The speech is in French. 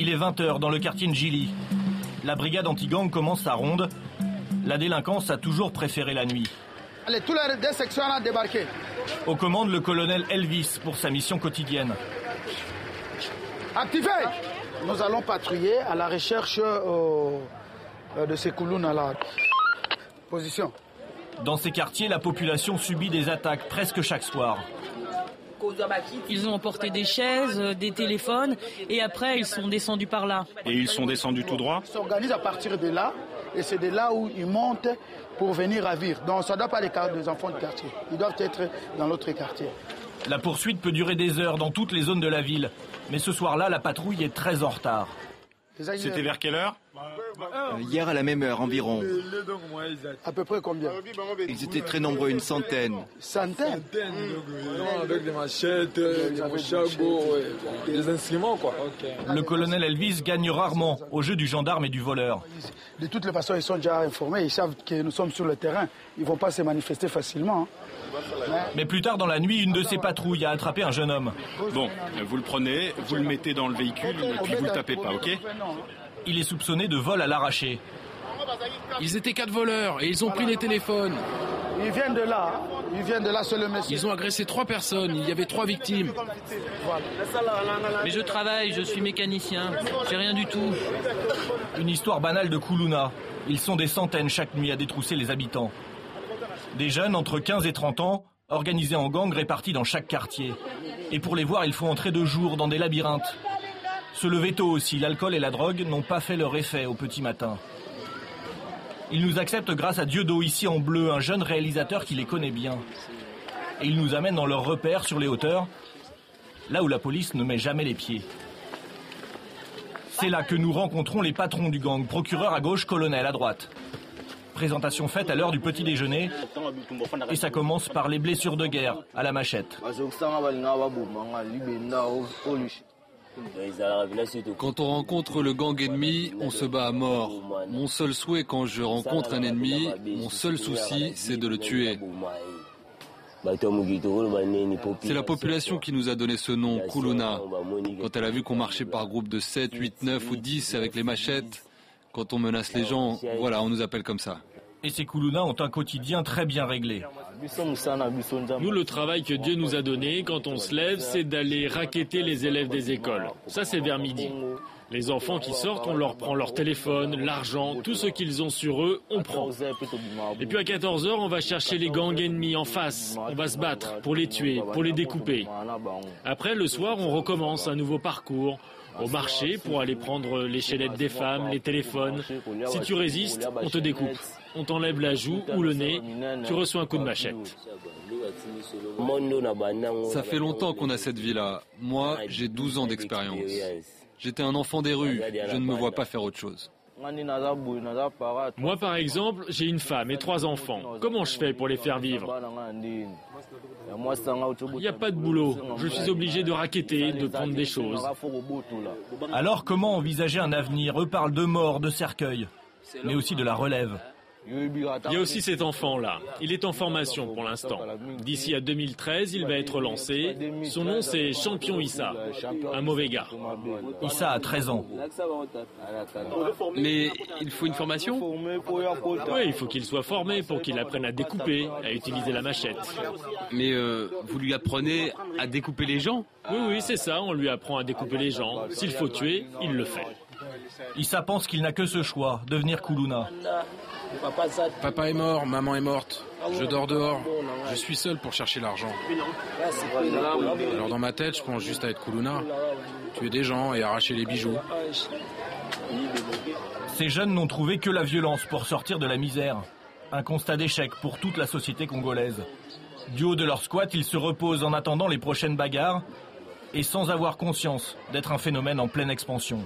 Il est 20h dans le quartier Njili. La brigade anti-gang commence sa ronde. La délinquance a toujours préféré la nuit. Allez, tous les deux sections ont débarqué. Aux commandes, le colonel Elvis pour sa mission quotidienne. Activez! Nous allons patrouiller à la recherche de ces Koulouna là. Position. Dans ces quartiers, la population subit des attaques presque chaque soir. Ils ont emporté des chaises, des téléphones et après ils sont descendus par là. Et ils sont descendus tout droit? Ils s'organisent à partir de là et c'est de là où ils montent pour venir ravir. Donc ça ne doit pas être des enfants du quartier. Ils doivent être dans l'autre quartier. La poursuite peut durer des heures dans toutes les zones de la ville. Mais ce soir-là, la patrouille est très en retard. C'était vers quelle heure? Hier à la même heure environ. À peu près combien? Ils étaient très nombreux, une centaine. Centaines? Avec des machettes, des chagots, des instruments quoi. Le colonel Elvis gagne rarement au jeu du gendarme et du voleur. De toutes les façons, ils sont déjà informés, ils savent que nous sommes sur le terrain. Ils ne vont pas se manifester facilement. Mais plus tard dans la nuit, une de ces patrouilles a attrapé un jeune homme. Bon, vous le prenez, vous le mettez dans le véhicule et puis vous le tapez pas, ok? Il est soupçonné de vol à l'arraché. Ils étaient 4 voleurs et ils ont pris les téléphones. Ils viennent de là, c'est le monsieur. Ils ont agressé 3 personnes, il y avait 3 victimes. Mais je travaille, je suis mécanicien, j'ai rien du tout. Une histoire banale de Koulouna. Ils sont des centaines chaque nuit à détrousser les habitants. Des jeunes entre 15 et 30 ans, organisés en gang répartis dans chaque quartier. Et pour les voir, il faut entrer de jour dans des labyrinthes. Se lever tôt aussi, l'alcool et la drogue n'ont pas fait leur effet au petit matin. Ils nous acceptent grâce à Dieudo, ici en bleu, un jeune réalisateur qui les connaît bien. Et ils nous amènent dans leurs repères sur les hauteurs, là où la police ne met jamais les pieds. C'est là que nous rencontrons les patrons du gang, procureur à gauche, colonel à droite. Présentation faite à l'heure du petit déjeuner, et ça commence par les blessures de guerre à la machette. Quand on rencontre le gang ennemi, on se bat à mort. Mon seul souhait quand je rencontre un ennemi, mon seul souci, c'est de le tuer. C'est la population qui nous a donné ce nom, Koulouna. Quand elle a vu qu'on marchait par groupe de 7, 8, 9 ou 10 avec les machettes, quand on menace les gens, voilà, on nous appelle comme ça. Et ces Koulouna ont un quotidien très bien réglé. Nous, le travail que Dieu nous a donné, quand on se lève, c'est d'aller racketter les élèves des écoles. Ça, c'est vers midi. Les enfants qui sortent, on leur prend leur téléphone, l'argent, tout ce qu'ils ont sur eux, on prend. Et puis à 14h, on va chercher les gangs ennemis en face. On va se battre pour les tuer, pour les découper. Après, le soir, on recommence un nouveau parcours. Au marché pour aller prendre les chaînettes des femmes, les téléphones. Si tu résistes, on te découpe. On t'enlève la joue ou le nez, tu reçois un coup de machette. Ça fait longtemps qu'on a cette vie-là. Moi, j'ai 12 ans d'expérience. J'étais un enfant des rues, je ne me vois pas faire autre chose. Moi, par exemple, j'ai une femme et 3 enfants. Comment je fais pour les faire vivre? Il n'y a pas de boulot. Je suis obligé de racketter, de prendre des choses. Alors, comment envisager un avenir? Eux parlent de mort, de cercueil, mais aussi de la relève. Il y a aussi cet enfant-là. Il est en formation pour l'instant. D'ici à 2013, il va être lancé. Son nom, c'est Champion Issa. Un mauvais gars. Issa a 13 ans. Mais il faut une formation? Oui, il faut qu'il soit formé pour qu'il apprenne à découper, à utiliser la machette. Mais vous lui apprenez à découper les gens? Oui, c'est ça. On lui apprend à découper les gens. S'il faut tuer, il le fait. Issa pense qu'il n'a que ce choix, devenir Koulouna. Papa est mort, maman est morte. Je dors dehors. Je suis seul pour chercher l'argent. Alors dans ma tête, je pense juste à être Koulouna. Tuer des gens et arracher les bijoux. Ces jeunes n'ont trouvé que la violence pour sortir de la misère. Un constat d'échec pour toute la société congolaise. Du haut de leur squat, ils se reposent en attendant les prochaines bagarres et sans avoir conscience d'être un phénomène en pleine expansion.